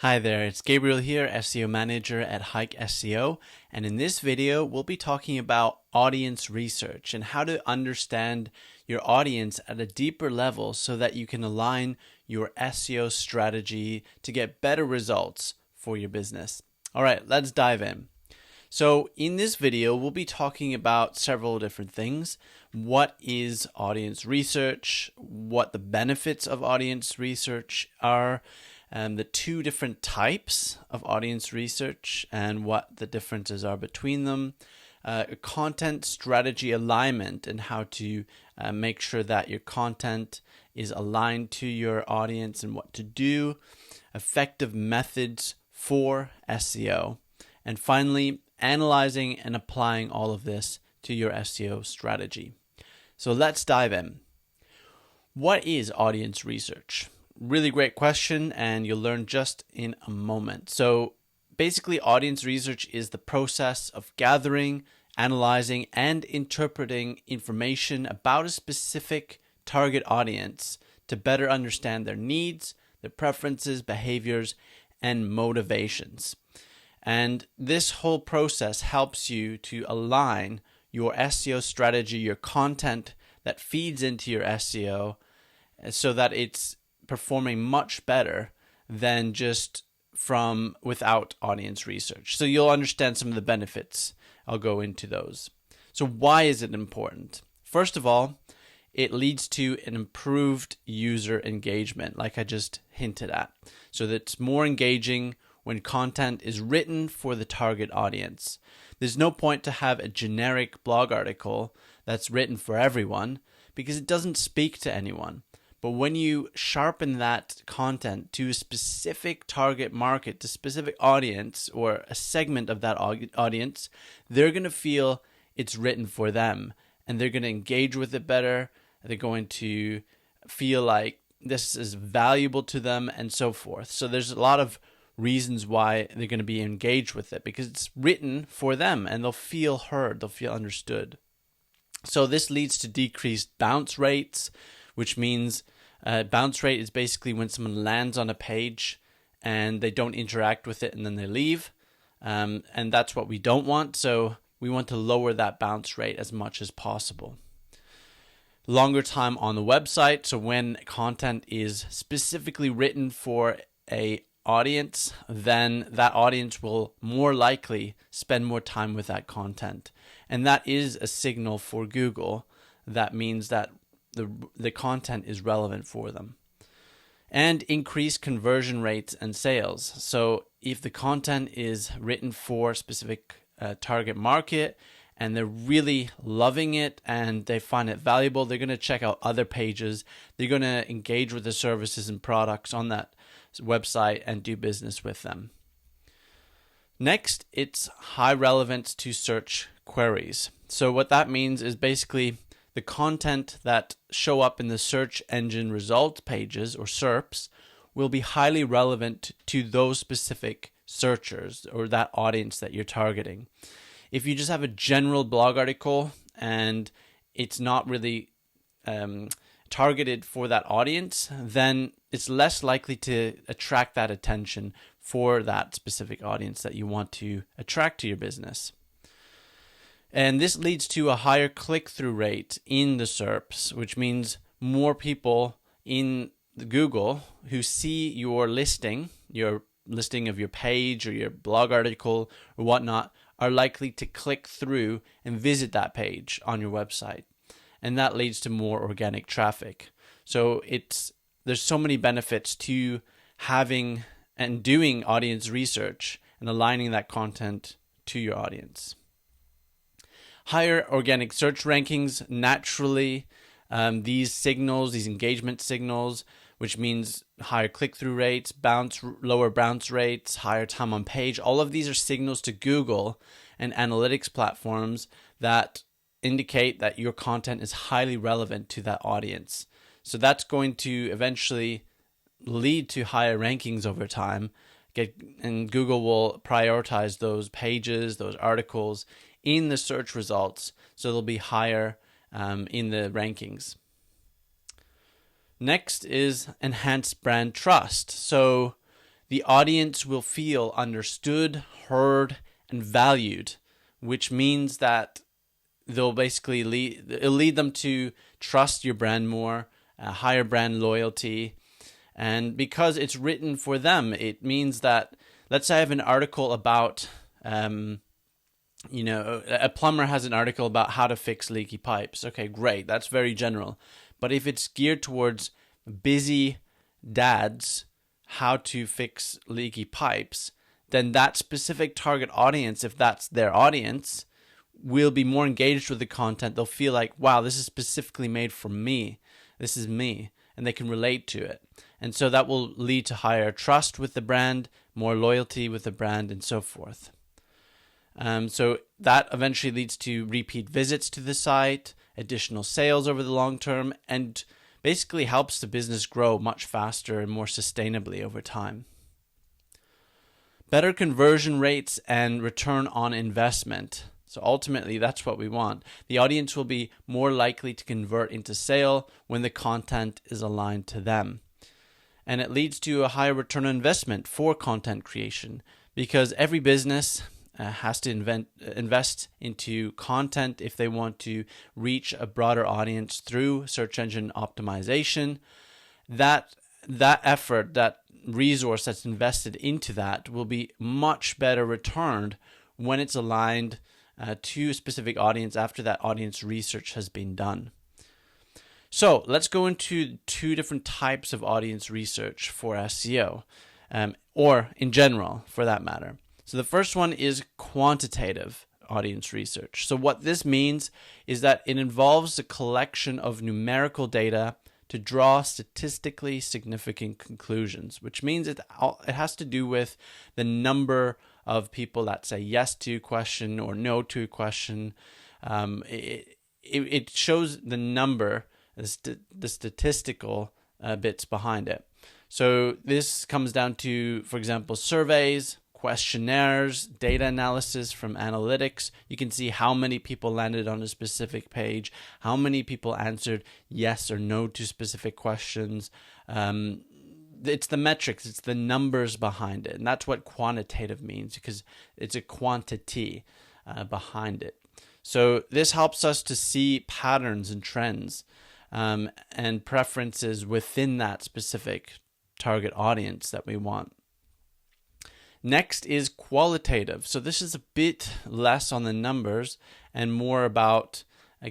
Hi there, it's Gabriel here, SEO Manager at Hike SEO, and in this video we'll be talking about audience research and how to understand your audience at a deeper level so that you can align your SEO strategy to get better results for your business. Alright, let's dive in. So in this video, we'll be talking about several different things. What is audience research? What the benefits of audience research are? The two different types of audience research and what the differences are between them. Content strategy alignment and how to make sure that your content is aligned to your audience and what to do. Effective methods for SEO. And finally, analyzing and applying all of this to your SEO strategy. So let's dive in. What is audience research? Really great question, and you'll learn just in a moment. So basically, audience research is the process of gathering, analyzing, and interpreting information about a specific target audience to better understand their needs, their preferences, behaviors, and motivations. And this whole process helps you to align your SEO strategy, your content that feeds into your SEO, so that it's performing much better than just from without audience research. So you'll understand some of the benefits. I'll go into those. So why is it important? First of all, it leads to an improved user engagement, like I just hinted at. So that's more engaging when content is written for the target audience. There's no point to have a generic blog article that's written for everyone because it doesn't speak to anyone. But when you sharpen that content to a specific target market, to a specific audience or a segment of that audience, they're going to feel it's written for them and they're going to engage with it better. They're going to feel like this is valuable to them and so forth. So there's a lot of reasons why they're going to be engaged with it because it's written for them and they'll feel heard, they'll feel understood. So this leads to decreased bounce rates, which means bounce rate is basically when someone lands on a page and they don't interact with it and then they leave. And that's what we don't want. So we want to lower that bounce rate as much as possible. Longer time on the website. So when content is specifically written for a audience, then that audience will more likely spend more time with that content. And that is a signal for Google. That means that the content is relevant for them. And increase conversion rates and sales. So if the content is written for a specific target market and they're really loving it and they find it valuable, they're going to check out other pages. They're going to engage with the services and products on that website and do business with them. Next, it's high relevance to search queries. So what that means is basically the content that show up in the search engine results pages or SERPs will be highly relevant to those specific searchers or that audience that you're targeting. If you just have a general blog article and it's not really targeted for that audience, then it's less likely to attract that attention for that specific audience that you want to attract to your business. And this leads to a higher click-through rate in the SERPs, which means more people in Google who see your listing of your page or your blog article or whatnot, are likely to click through and visit that page on your website. And that leads to more organic traffic. So there's so many benefits to having and doing audience research and aligning that content to your audience. Higher organic search rankings, naturally, these engagement signals, which means higher click-through rates, lower bounce rates, higher time on page. All of these are signals to Google and analytics platforms that indicate that your content is highly relevant to that audience. So that's going to eventually lead to higher rankings over time. And Google will prioritize those pages, those articles in the search results, so they'll be higher in the rankings. Next is enhanced brand trust. So the audience will feel understood, heard, and valued, which means that they'll basically it'll lead them to trust your brand more, higher brand loyalty. And because it's written for them, it means that, let's say I have an article about, a plumber has an article about how to fix leaky pipes. Okay, great. That's very general. But if it's geared towards busy dads, how to fix leaky pipes, then that specific target audience, if that's their audience, will be more engaged with the content. They'll feel like, wow, this is specifically made for me. This is me. And they can relate to it. And so that will lead to higher trust with the brand, more loyalty with the brand, and so forth. So that eventually leads to repeat visits to the site, additional sales over the long term, and basically helps the business grow much faster and more sustainably over time. Better conversion rates and return on investment. So ultimately, that's what we want. The audience will be more likely to convert into sale when the content is aligned to them. And it leads to a higher return on investment for content creation, because every business has to invest into content if they want to reach a broader audience through search engine optimization. That effort, that resource that's invested into that will be much better returned when it's aligned to a specific audience after that audience research has been done. So let's go into two different types of audience research for SEO, or in general for that matter. So the first one is quantitative audience research. So what this means is that it involves the collection of numerical data to draw statistically significant conclusions, which means it has to do with the number of people that say yes to a question or no to a question. It shows the number, the statistical bits behind it. So this comes down to, for example, surveys, questionnaires, data analysis from analytics. You can see how many people landed on a specific page, how many people answered yes or no to specific questions. It's the metrics, it's the numbers behind it. And that's what quantitative means, because it's a quantity behind it. So this helps us to see patterns and trends and preferences within that specific target audience that we want. Next is qualitative. So this is a bit less on the numbers and more about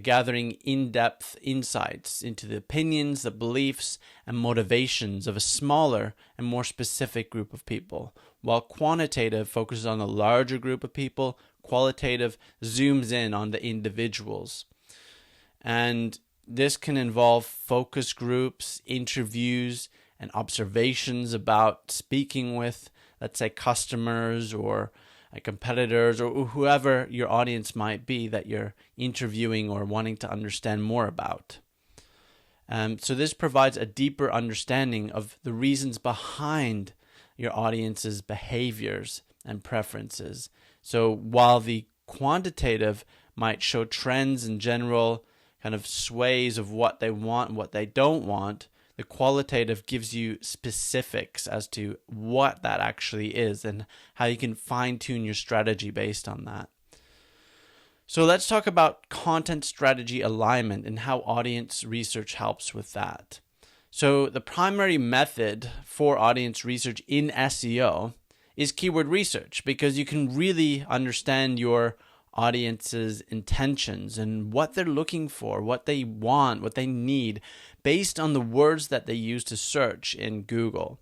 gathering in-depth insights into the opinions, the beliefs, and motivations of a smaller and more specific group of people. While quantitative focuses on a larger group of people, qualitative zooms in on the individuals. And this can involve focus groups, interviews, and observations about speaking with, let's say, customers or competitors or whoever your audience might be that you're interviewing or wanting to understand more about. So this provides a deeper understanding of the reasons behind your audience's behaviors and preferences. So while the quantitative might show trends in general, kind of sways of what they want and what they don't want, the qualitative gives you specifics as to what that actually is and how you can fine-tune your strategy based on that. So let's talk about content strategy alignment and how audience research helps with that. So the primary method for audience research in SEO is keyword research, because you can really understand your audience's intentions and what they're looking for, what they want, what they need, based on the words that they use to search in Google.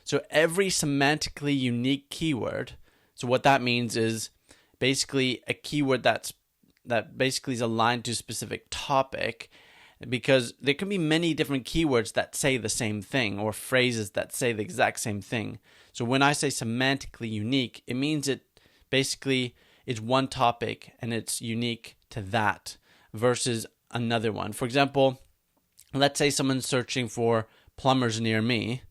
So every semantically unique keyword, so what that means is basically a keyword that basically is aligned to a specific topic, because there can be many different keywords that say the same thing or phrases that say the exact same thing. So when I say semantically unique, it means it basically is one topic and it's unique to that versus another one. For example, let's say someone's searching for plumbers near me.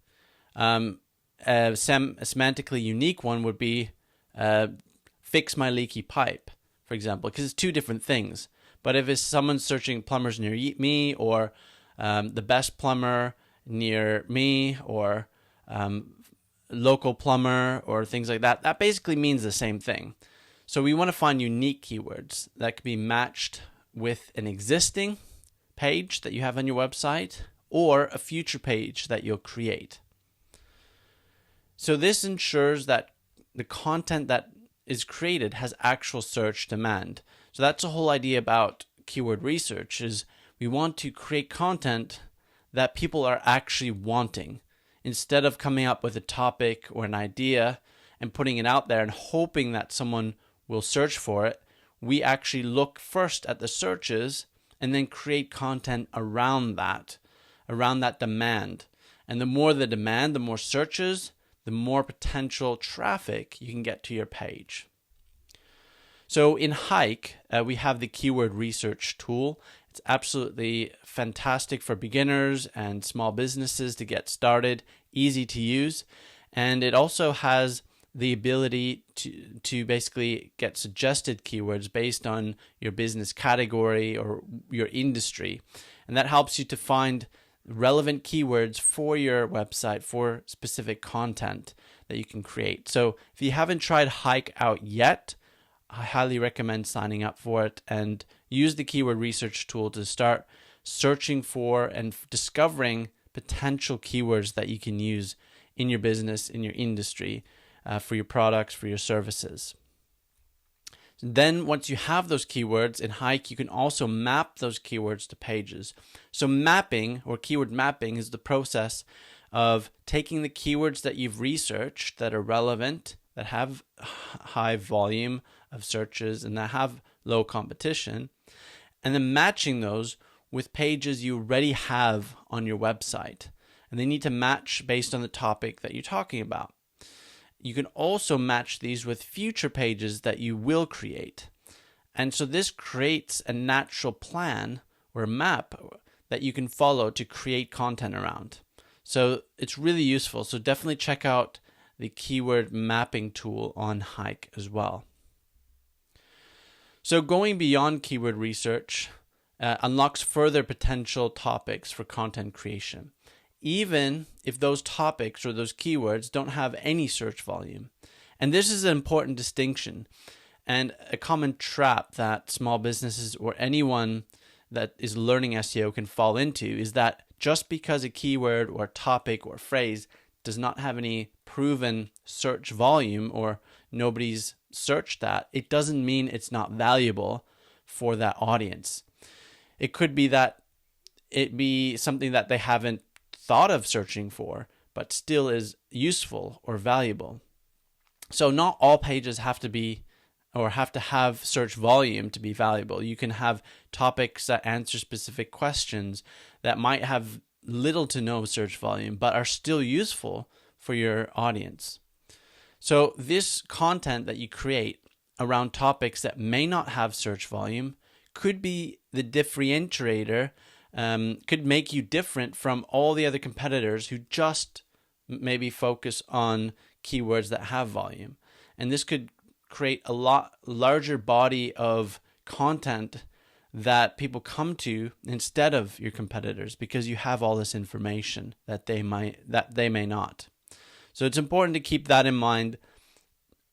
A semantically unique one would be fix my leaky pipe, for example, because it's two different things. But if it's someone searching plumbers near me, or the best plumber near me, or local plumber or things like that, that basically means the same thing. So we want to find unique keywords that can be matched with an existing page that you have on your website or a future page that you'll create. So this ensures that the content that is created has actual search demand. So that's the whole idea about keyword research, is we want to create content that people are actually wanting, instead of coming up with a topic or an idea and putting it out there and hoping that someone will search for it. We actually look first at the searches and then create content around that demand. And the more the demand, the more searches, the more potential traffic you can get to your page. So in Hike, we have the keyword research tool. It's absolutely fantastic for beginners and small businesses to get started, easy to use. And it also has the ability to basically get suggested keywords based on your business category or your industry. And that helps you to find relevant keywords for your website for specific content that you can create. So if you haven't tried Hike out yet, I highly recommend signing up for it and use the keyword research tool to start searching for and discovering potential keywords that you can use in your business, in your industry, for your products, for your services. Then once you have those keywords in Hike, you can also map those keywords to pages. So mapping, or keyword mapping, is the process of taking the keywords that you've researched that are relevant, that have high volume of searches and that have low competition, and then matching those with pages you already have on your website. And they need to match based on the topic that you're talking about. You can also match these with future pages that you will create. And so this creates a natural plan or a map that you can follow to create content around. So it's really useful. So definitely check out the keyword mapping tool on Hike as well. So going beyond keyword research unlocks further potential topics for content creation, even if those topics or those keywords don't have any search volume. And this is an important distinction and a common trap that small businesses or anyone that is learning SEO can fall into, is that just because a keyword or topic or phrase does not have any proven search volume or nobody's searched that, it doesn't mean it's not valuable for that audience. It could be that it be something that they haven't thought of searching for, but still is useful or valuable. So not all pages have to be or have to have search volume to be valuable. You can have topics that answer specific questions that might have little to no search volume, but are still useful for your audience. So this content that you create around topics that may not have search volume could be the differentiator, could make you different from all the other competitors who just maybe focus on keywords that have volume. And this could create a lot larger body of content that people come to instead of your competitors, because you have all this information that they may not. So it's important to keep that in mind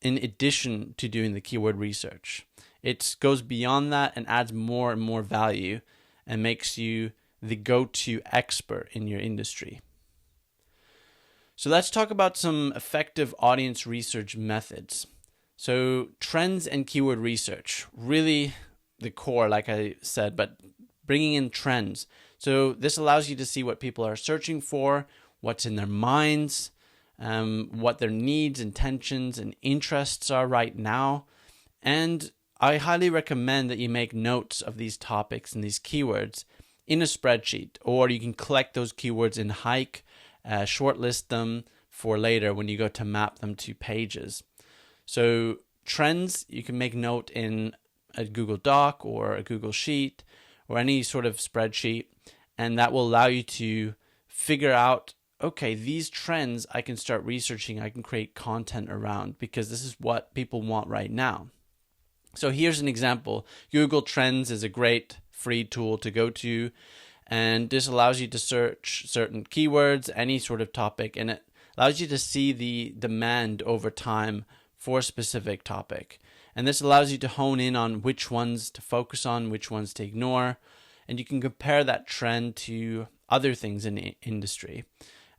in addition to doing the keyword research. It goes beyond that and adds more and more value and makes you the go-to expert in your industry. So let's talk about some effective audience research methods. So trends and keyword research, really the core, like I said, but bringing in trends. So this allows you to see what people are searching for, what's in their minds, what their needs, intentions, and interests are right now. And I highly recommend that you make notes of these topics and these keywords in a spreadsheet, or you can collect those keywords in Hike, shortlist them for later when you go to map them to pages. So trends, you can make note in a Google Doc or a Google Sheet or any sort of spreadsheet, and that will allow you to figure out, okay, these trends I can start researching, I can create content around because this is what people want right now. So here's an example. Google Trends is a great free tool to go to, and this allows you to search certain keywords, any sort of topic, and it allows you to see the demand over time for a specific topic. And this allows you to hone in on which ones to focus on, which ones to ignore, and you can compare that trend to other things in the industry.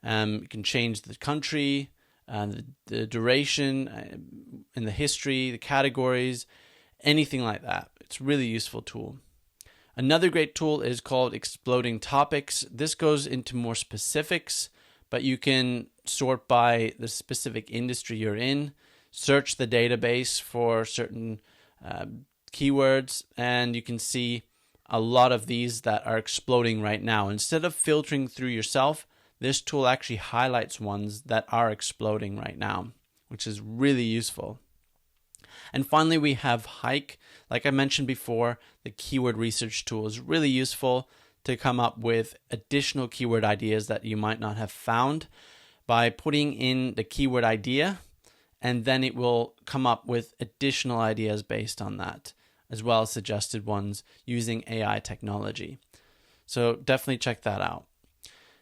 You can change the country, the duration, in the history, the categories, anything like that. It's a really useful tool. Another great tool is called Exploding Topics. This goes into more specifics, but you can sort by the specific industry you're in, search the database for certain keywords, and you can see a lot of these that are exploding right now. Instead of filtering through yourself, this tool actually highlights ones that are exploding right now, which is really useful. And finally, we have Hike. Like I mentioned before, the keyword research tool is really useful to come up with additional keyword ideas that you might not have found by putting in the keyword idea, and then it will come up with additional ideas based on that, as well as suggested ones using AI technology. So definitely check that out.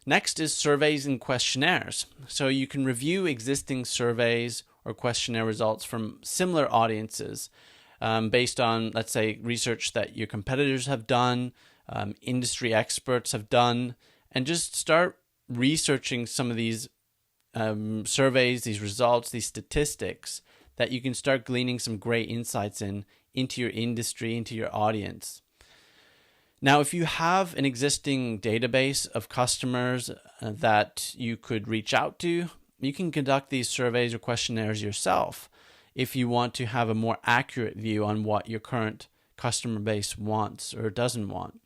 Next is surveys and questionnaires. So you can review existing surveys or questionnaire results from similar audiences based on, let's say, research that your competitors have done, industry experts have done, and just start researching some of these surveys, these results, these statistics that you can start gleaning some great insights into your industry, into your audience. Now, if you have an existing database of customers that you could reach out to, you can conduct these surveys or questionnaires yourself if you want to have a more accurate view on what your current customer base wants or doesn't want.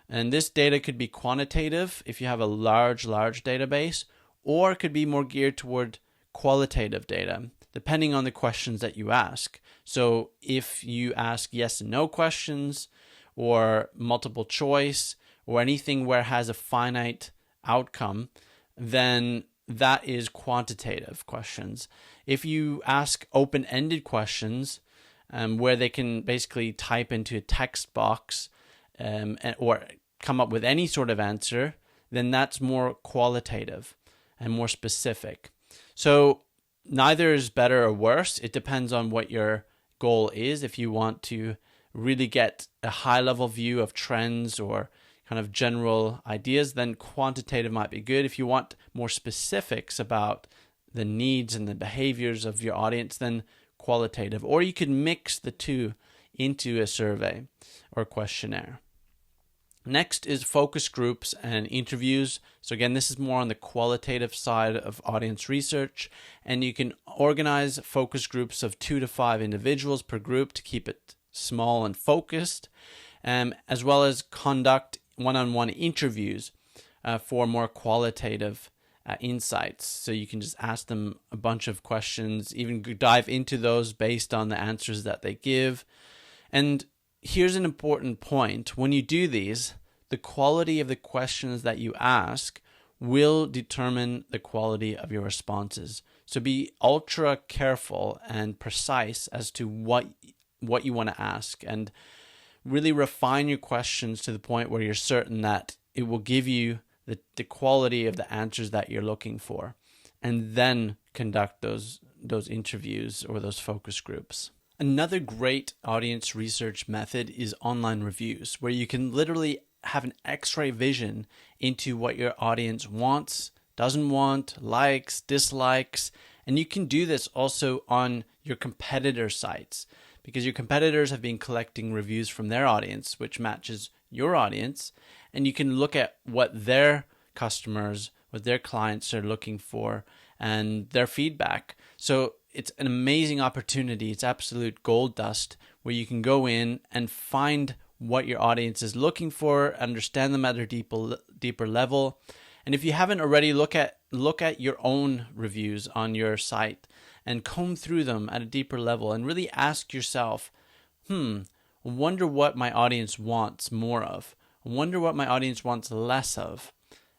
And this data could be quantitative if you have a large database, or it could be more geared toward qualitative data, depending on the questions that you ask. So if you ask yes and no questions, or multiple choice, or anything where it has a finite outcome, then that is quantitative questions. If you ask open-ended questions, where they can basically type into a text box or come up with any sort of answer, then that's more qualitative and more specific. So neither is better or worse. It depends on what your goal is. If you want to really get a high-level view of trends or kind of general ideas, then quantitative might be good. If you want more specifics about the needs and the behaviors of your audience, then qualitative. Or you could mix the two into a survey or questionnaire. Next is focus groups and interviews. So again, this is more on the qualitative side of audience research, and you can organize focus groups of 2 to 5 individuals per group to keep it small and focused, as well as conduct one-on-one interviews for more qualitative insights. So you can just ask them a bunch of questions, even dive into those based on the answers that they give. And here's an important point. When you do these, the quality of the questions that you ask will determine the quality of your responses. So be ultra careful and precise as to what you want to ask, and really refine your questions to the point where you're certain that it will give you the quality of the answers that you're looking for, and then conduct those interviews or those focus groups. Another great audience research method is online reviews, where you can literally have an X-ray vision into what your audience wants, doesn't want, likes, dislikes, and you can do this also on your competitor sites, because your competitors have been collecting reviews from their audience, which matches your audience, and you can look at what their customers, what their clients are looking for, and their feedback. So it's an amazing opportunity. It's absolute gold dust, where you can go in and find what your audience is looking for, understand them at a deeper level. And if you haven't already, look at your own reviews on your site and comb through them at a deeper level and really ask yourself, wonder what my audience wants more of. I wonder what my audience wants less of.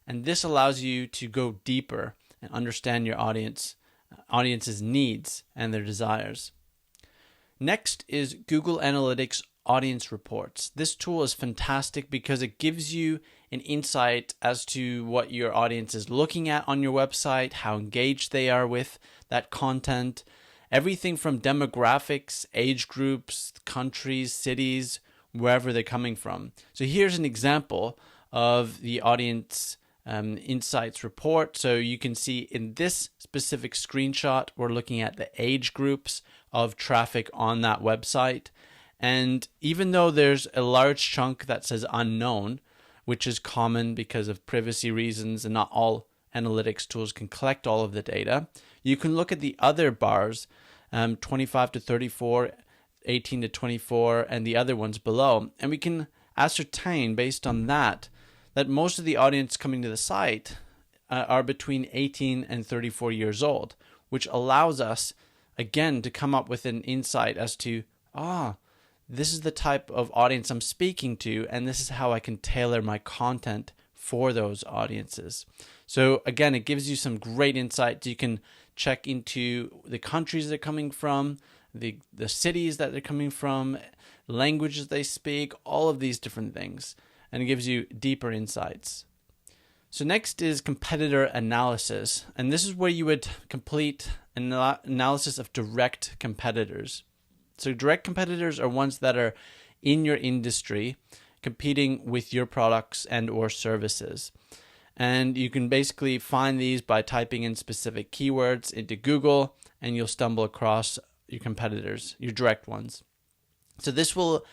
And this allows you to go deeper and understand your audience's needs and their desires. Next is Google Analytics Audience Reports. This tool is fantastic because it gives you an insight as to what your audience is looking at on your website, how engaged they are with that content, everything from demographics, age groups, countries, cities, wherever they're coming from. So here's an example of the audience insights report. So you can see in this specific screenshot, we're looking at the age groups of traffic on that website. And even though there's a large chunk that says unknown, which is common because of privacy reasons and not all analytics tools can collect all of the data, you can look at the other bars, 25 to 34, 18 to 24, and the other ones below. And we can ascertain based on that most of the audience coming to the site are between 18 and 34 years old, which allows us, again, to come up with an insight as to, this is the type of audience I'm speaking to, and this is how I can tailor my content for those audiences. So again, it gives you some great insights. You can check into the countries they're coming from, the cities that they're coming from, languages they speak, all of these different things, and it gives you deeper insights. So next is competitor analysis, and this is where you would complete an analysis of direct competitors. So direct competitors are ones that are in your industry competing with your products and or services. And you can basically find these by typing in specific keywords into Google, and you'll stumble across your competitors, your direct ones. So this will,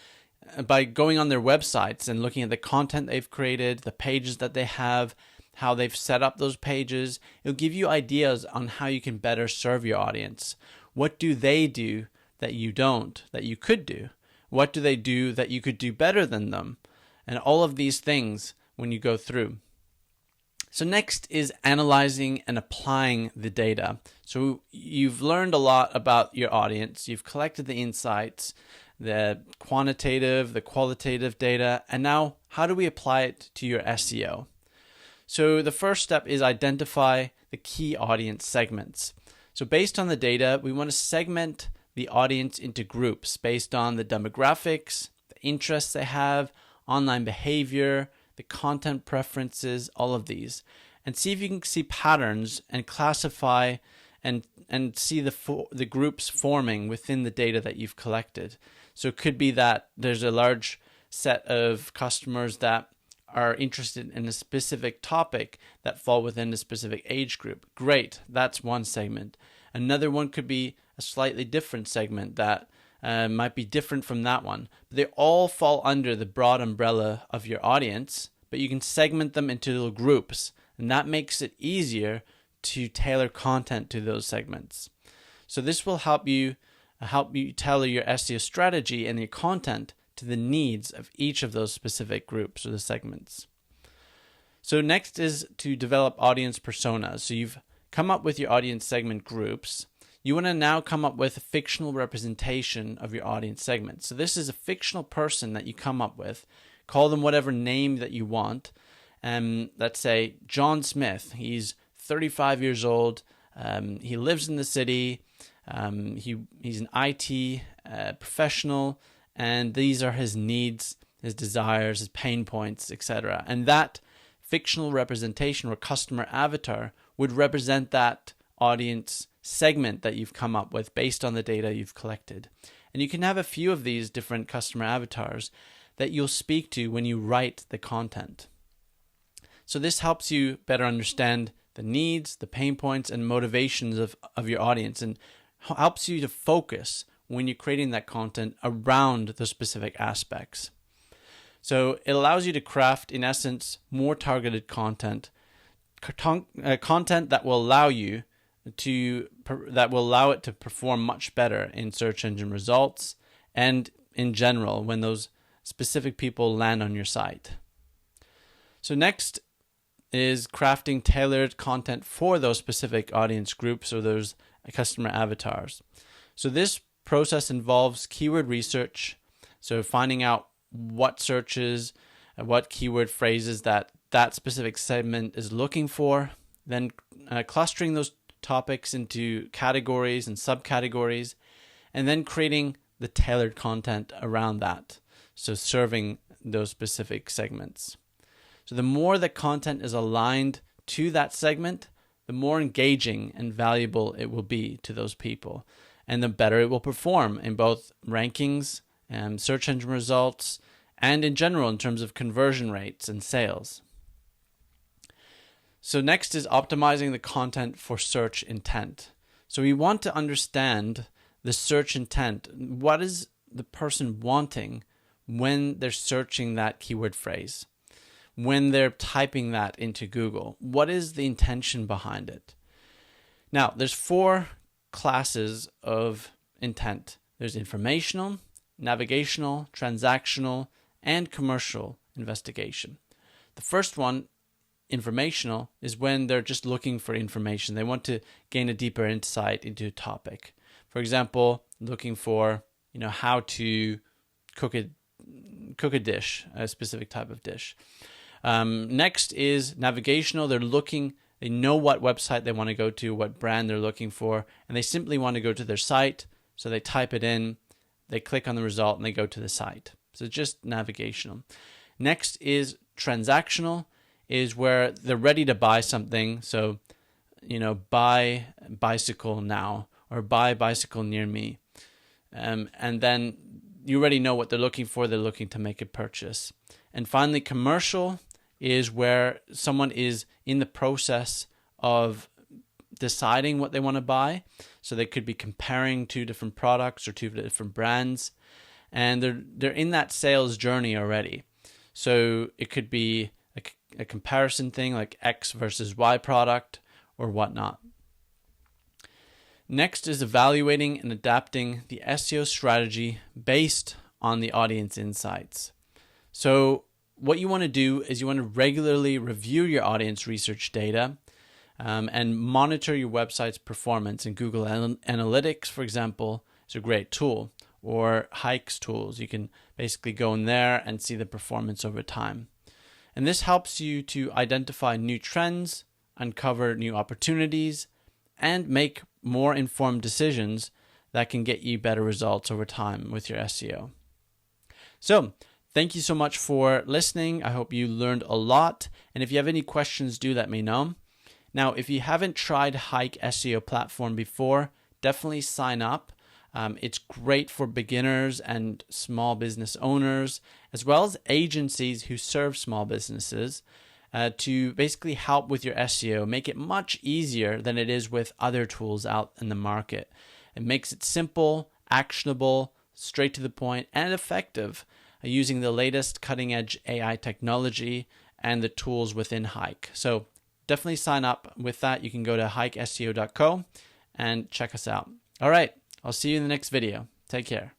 by going on their websites and looking at the content they've created, the pages that they have, how they've set up those pages, it'll give you ideas on how you can better serve your audience. What do they do that you don't, that you could do? What do they do that you could do better than them? And all of these things when you go through. So next is analyzing and applying the data. So you've learned a lot about your audience. You've collected the insights, the quantitative, the qualitative data, and now how do we apply it to your SEO? So the first step is identify the key audience segments. So based on the data, we want to segment the audience into groups based on the demographics, the interests they have, online behavior, the content preferences, all of these, and see if you can see patterns and classify and see the groups forming within the data that you've collected. So it could be that there's a large set of customers that are interested in a specific topic that fall within a specific age group. Great, that's one segment. Another one could be a slightly different segment that might be different from that one. They all fall under the broad umbrella of your audience, but you can segment them into little groups, and that makes it easier to tailor content to those segments. So this will help you tailor your SEO strategy and your content to the needs of each of those specific groups or the segments. So next is to develop audience personas. So you've come up with your audience segment groups. You want to now come up with a fictional representation of your audience segment. So this is a fictional person that you come up with. Call them whatever name that you want. Let's say John Smith. He's 35 years old. He lives in the city. He's an IT professional, and these are his needs, his desires, his pain points, etc. And that fictional representation or customer avatar would represent that audience segment that you've come up with based on the data you've collected. And you can have a few of these different customer avatars that you'll speak to when you write the content. So this helps you better understand the needs, the pain points, and motivations of your audience, and helps you to focus when you're creating that content around the specific aspects. So it allows you to craft, in essence, more targeted content that will allow it to perform much better in search engine results and in general when those specific people land on your site. So next is crafting tailored content for those specific audience groups or those customer avatars. So this process involves keyword research, so finding out what searches, what keyword phrases that specific segment is looking for, then clustering those topics into categories and subcategories, and then creating the tailored content around that, so serving those specific segments. So the more the content is aligned to that segment, the more engaging and valuable it will be to those people, and the better it will perform in both rankings and search engine results, and in general in terms of conversion rates and sales. So next is optimizing the content for search intent. So we want to understand the search intent. What is the person wanting when they're searching that keyword phrase? When they're typing that into Google? What is the intention behind it? Now, there's 4 classes of intent. There's informational, navigational, transactional, and commercial investigation. The first one, informational, is when they're just looking for information. They want to gain a deeper insight into a topic. For example, looking for, how to cook a dish, a specific type of dish. Next is navigational. They know what website they want to go to, what brand they're looking for, and they simply want to go to their site. So they type it in, they click on the result, and they go to the site. So just navigational. Next is transactional, is where they're ready to buy something. So, buy bicycle now, or buy bicycle near me. And then you already know what they're looking for. They're looking to make a purchase. And finally, commercial is where someone is in the process of deciding what they want to buy. So they could be comparing 2 different products or 2 different brands, and they're in that sales journey already. So it could be a comparison thing like X versus Y product or whatnot. Next is evaluating and adapting the SEO strategy based on the audience insights. So what you want to do is you want to regularly review your audience research data and monitor your website's performance. And Google Analytics, for example, is a great tool, or Hike's tools. You can basically go in there and see the performance over time. And this helps you to identify new trends, uncover new opportunities, and make more informed decisions that can get you better results over time with your SEO. So, thank you so much for listening. I hope you learned a lot. And if you have any questions, do let me know. Now, if you haven't tried Hike SEO platform before, definitely sign up. It's great for beginners and small business owners, as well as agencies who serve small businesses, to basically help with your SEO, make it much easier than it is with other tools out in the market. It makes it simple, actionable, straight to the point, and effective, using the latest cutting-edge AI technology and the tools within Hike. So definitely sign up with that. You can go to hikeseo.co and check us out. All right, I'll see you in the next video. Take care.